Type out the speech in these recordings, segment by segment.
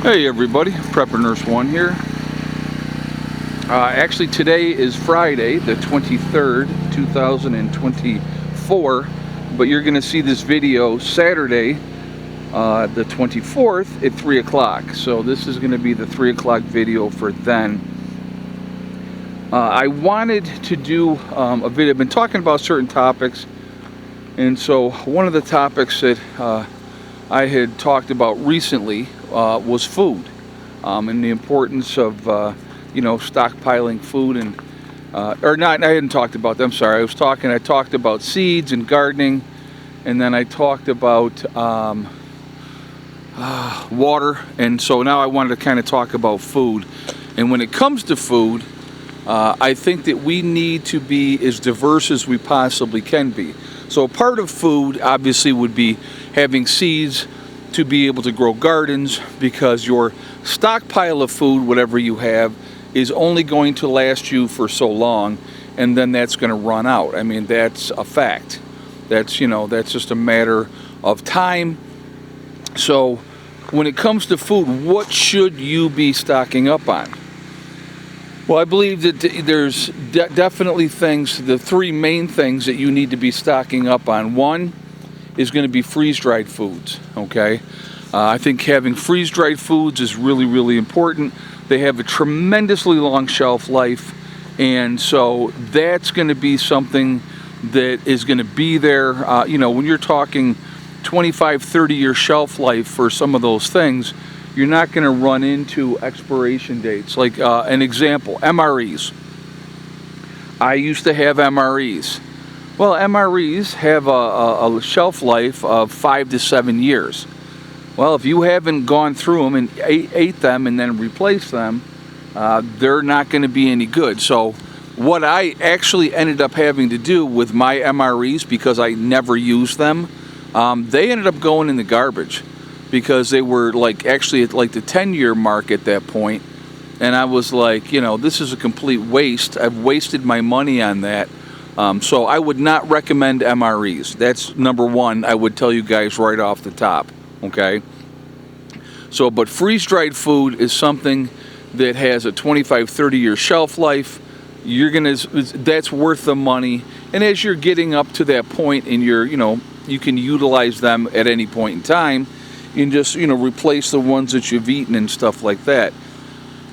Hey everybody, Prepper Nurse 1 here. Actually today is Friday the 23rd, 2024, but you're going to see this video Saturday the 24th at 3 o'clock. So this is going to be the 3 o'clock video for then. I wanted to do a video. I've been talking about certain topics, and so one of the topics that I had talked about recently was food, and the importance of stockpiling food, and or not. I hadn't talked about them. Sorry, I talked about seeds and gardening, and then I talked about water, and so now I wanted to kind of talk about food. And when it comes to food, I think that we need to be as diverse as we possibly can be. So part of food obviously would be having seeds to be able to grow gardens, because your stockpile of food, whatever you have, is only going to last you for so long, and then that's going to run out. I mean, that's a fact. That's just a matter of time. So when it comes to food, what should you be stocking up on? Well, I believe that there's definitely things, the three main things that you need to be stocking up on. One is going to be freeze-dried foods, okay? I think having freeze-dried foods is really, really important. They have a tremendously long shelf life, and so that's going to be something that is going to be there. When you're talking 25, 30-year shelf life for some of those things, you're not going to run into expiration dates. Like an example, MREs. I used to have MREs. Well, MREs have a shelf life of 5 to 7 years. Well, if you haven't gone through them and ate them and then replaced them, they're not going to be any good. So what I actually ended up having to do with my MREs, because I never used them, they ended up going in the garbage, because they were actually at the 10-year mark at that point. And I was like, this is a complete waste. I've wasted my money on that. So I would not recommend MREs. That's number one. I would tell you guys right off the top. Okay. So, but freeze-dried food is something that has a 25, 30-year shelf life. That's worth the money. And as you're getting up to that point, and you can utilize them at any point in time, you can just replace the ones that you've eaten and stuff like that.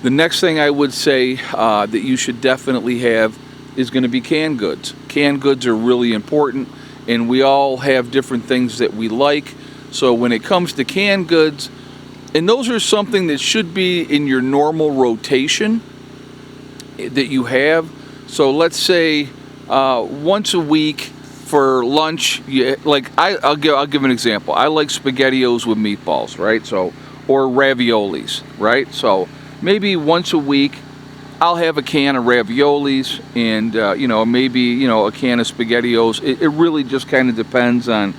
The next thing I would say that you should definitely have is going to be canned goods. Canned goods are really important, and we all have different things that we like. So when it comes to canned goods, and those are something that should be in your normal rotation that you have. So let's say once a week for lunch, I'll give an example. I like SpaghettiOs with meatballs, right? So, or raviolis, right? So maybe once a week I'll have a can of raviolis, and maybe a can of SpaghettiOs. It really just kind of depends on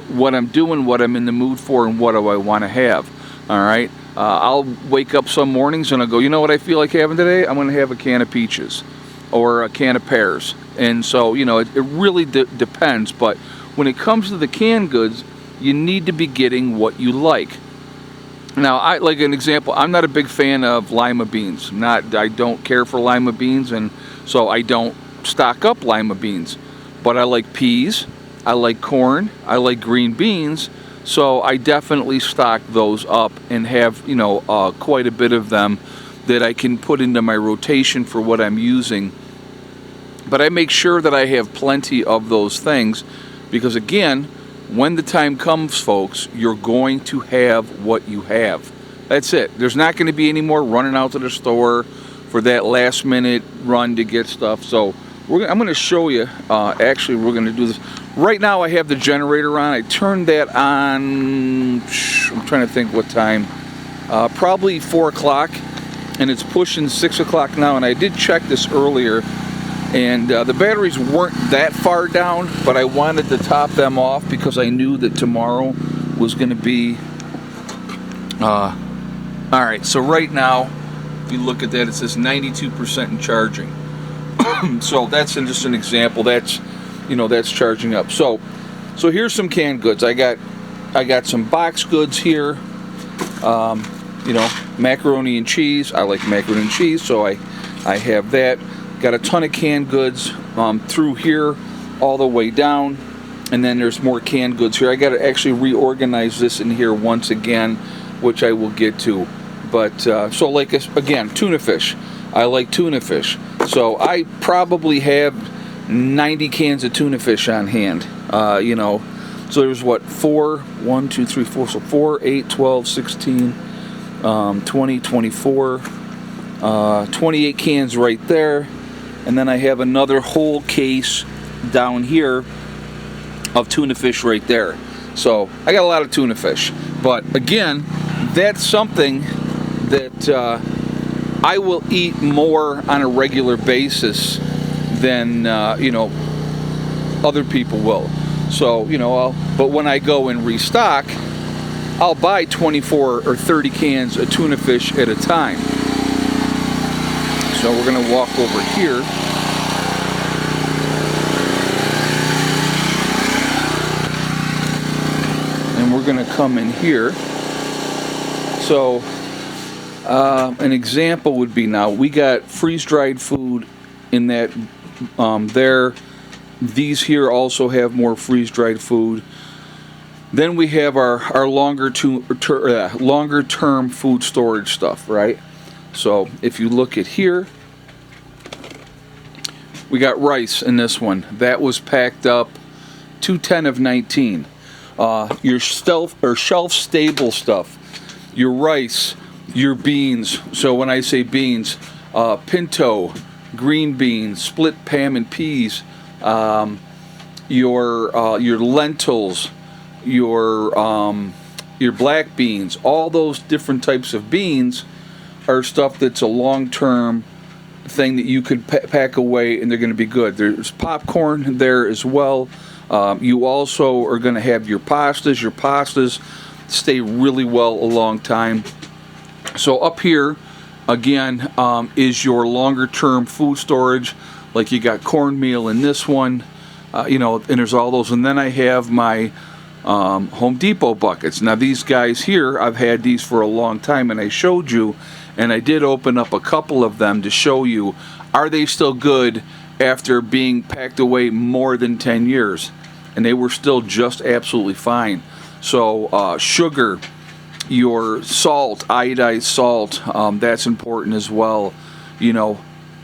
what I'm doing, what I'm in the mood for, and what do I want to have. All right. I'll wake up some mornings and I'll go, you know what I feel like having today? I'm going to have a can of peaches or a can of pears. And so it really depends. But when it comes to the canned goods, you need to be getting what you like. Now, like an example, I'm not a big fan of lima beans. I don't care for lima beans, and so I don't stock up lima beans. But I like peas, I like corn, I like green beans, so I definitely stock those up and have quite a bit of them that I can put into my rotation for what I'm using. But I make sure that I have plenty of those things, because again, when the time comes, folks, you're going to have what you have. That's it. There's not going to be any more running out to the store for that last minute run to get stuff. So I'm going to show you. Actually, we're going to do this. Right now I have the generator on. I turned that on, I'm trying to think what time. Probably 4 o'clock, and it's pushing 6 o'clock now. And I did check this earlier, and the batteries weren't that far down, but I wanted to top them off because I knew that tomorrow was going to be all right. So right now, if you look at that, it says 92% in charging. So that's just an example. That's charging up. So here's some canned goods. I got some box goods here. macaroni and cheese. I like macaroni and cheese, so I have that. Got a ton of canned goods through here all the way down, and then there's more canned goods here. I got to actually reorganize this in here once again, which I will get to. But so like again, tuna fish. I like tuna fish, so I probably have 90 cans of tuna fish on hand. So there's what, 4, 8, 12, 16, 20, 24, 28 cans right there. And then I have another whole case down here of tuna fish right there. So I got a lot of tuna fish. But again, that's something that I will eat more on a regular basis than, other people will. So, but when I go and restock, I'll buy 24 or 30 cans of tuna fish at a time. So we're going to walk over here. And we're going to come in here. So an example would be, now we got freeze-dried food in that there. These here also have more freeze-dried food. Then we have our longer term food storage stuff, right? So if you look at here, we got rice in this one. That was packed up 210 of 19. Your shelf stable stuff, your rice, your beans. So when I say beans, pinto, green beans, split Pam and peas, your lentils, your black beans, all those different types of beans are stuff that's a long-term thing that you could pack away and they're going to be good. There's popcorn there as well. You also are going to have your pastas. Your pastas stay really well a long time. So up here, again, is your longer-term food storage. Like you got cornmeal in this one, and there's all those. And then I have my Home Depot buckets. Now these guys here, I've had these for a long time, and I showed you, and I did open up a couple of them to show you, are they still good after being packed away more than 10 years? And they were still just absolutely fine. So sugar, your salt, iodized salt, that's important as well.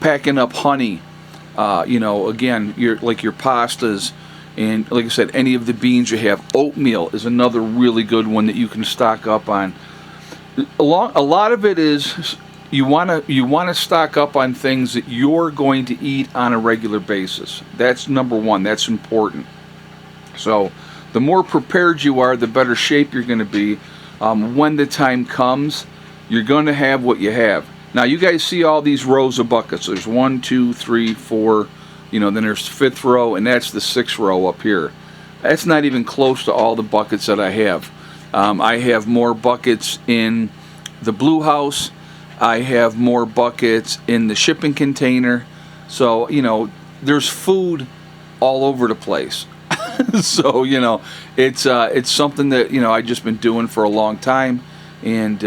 Packing up honey, again, your pastas, and like I said, any of the beans you have. Oatmeal is another really good one that you can stock up on. A lot of it is you want to stock up on things that you're going to eat on a regular basis. That's number one. That's important. So the more prepared you are, the better shape you're going to be. When the time comes, you're going to have what you have. Now you guys see all these rows of buckets. There's 1, 2, 3, 4. Then there's fifth row, and that's the sixth row up here. That's not even close to all the buckets that I have. I have more buckets in the Blue House. I have more buckets in the shipping container. So, there's food all over the place. So, it's something that, I've just been doing for a long time. And,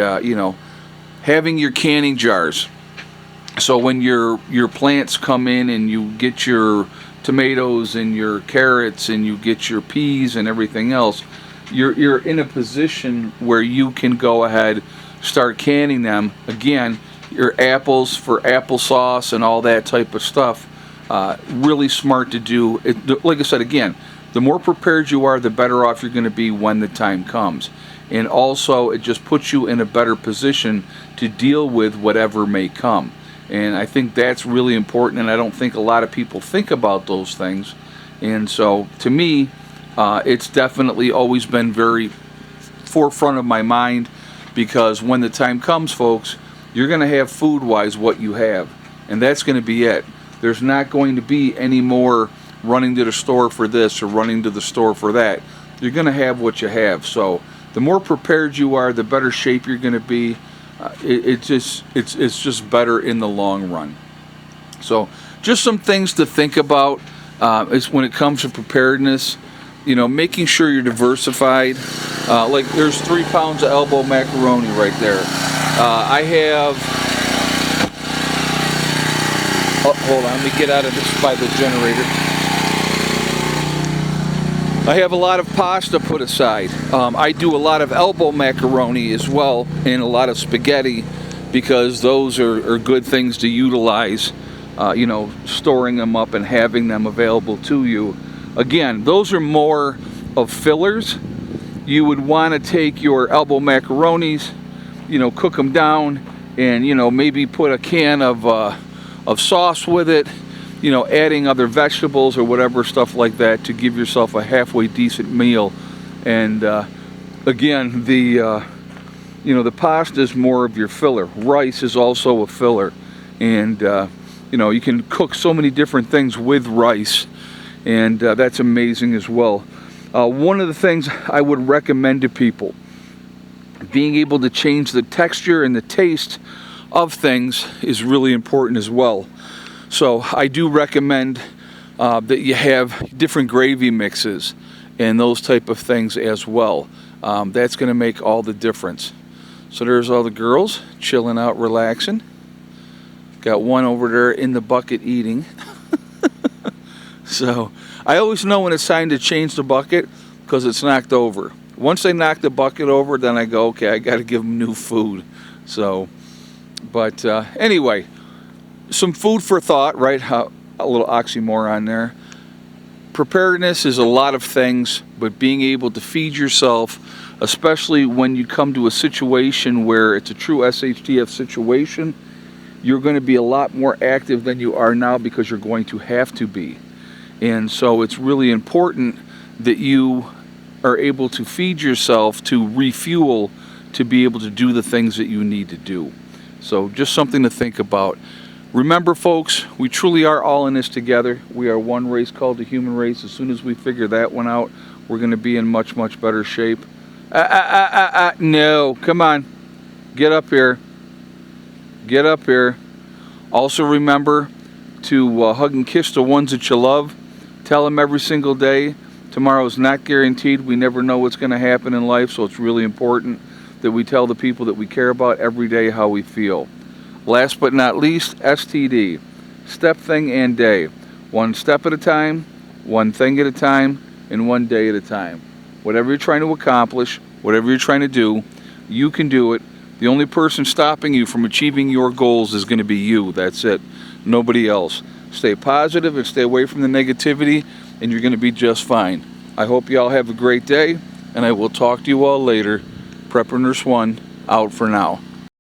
having your canning jars. So when your plants come in and you get your tomatoes and your carrots and you get your peas and everything else, you're in a position where you can go ahead, start canning them. Again, your apples for applesauce and all that type of stuff, really smart to do. Like I said, again, the more prepared you are, the better off you're going to be when the time comes. And also, it just puts you in a better position to deal with whatever may come. And I think that's really important, and I don't think a lot of people think about those things. And so, to me, it's definitely always been very forefront of my mind, because when the time comes, folks, you're going to have food-wise what you have. And that's going to be it. There's not going to be any more running to the store for this or running to the store for that. You're going to have what you have. So the more prepared you are, the better shape you're going to be. It's just better in the long run. So just some things to think about is when it comes to preparedness. making sure you're diversified. Like there's 3 pounds of elbow macaroni right there. I have, hold on, let me get out of this by the generator. I have a lot of pasta put aside. I do a lot of elbow macaroni as well, and a lot of spaghetti, because those are good things to utilize, storing them up and having them available to you. Again, those are more of fillers. You would want to take your elbow macaronis, cook them down, and maybe put a can of sauce with it, adding other vegetables or whatever stuff like that to give yourself a halfway decent meal. And again, the pasta is more of your filler. Rice is also a filler, and you can cook so many different things with rice, and that's amazing as well. One of the things I would recommend to people, being able to change the texture and the taste of things is really important as well. So I do recommend that you have different gravy mixes and those type of things as well. That's going to make all the difference. So there's all the girls chilling out, relaxing. Got one over there in the bucket eating. So I always know when it's time to change the bucket because it's knocked over. Once they knock the bucket over, then I go, okay, I got to give them new food. So, but anyway, some food for thought, right? A little oxymoron there. Preparedness is a lot of things, but being able to feed yourself, especially when you come to a situation where it's a true SHTF situation, you're going to be a lot more active than you are now because you're going to have to be. And so it's really important that you are able to feed yourself to refuel to be able to do the things that you need to do. So just something to think about. Remember, folks, we truly are all in this together. We are one race called the human race. As soon as we figure that one out, we're going to be in much, much better shape. No, come on. Get up here. Get up here. Also remember to hug and kiss the ones that you love. Tell them every single day. Tomorrow is not guaranteed. We never know what's going to happen in life, so it's really important that we tell the people that we care about every day how we feel. Last but not least, STD. Step, thing, and day. One step at a time, one thing at a time, and one day at a time. Whatever you're trying to accomplish, whatever you're trying to do, you can do it. The only person stopping you from achieving your goals is going to be you. That's it. Nobody else. Stay positive and stay away from the negativity, and you're going to be just fine. I hope you all have a great day, and I will talk to you all later. Prepper Nurse 1 out for now.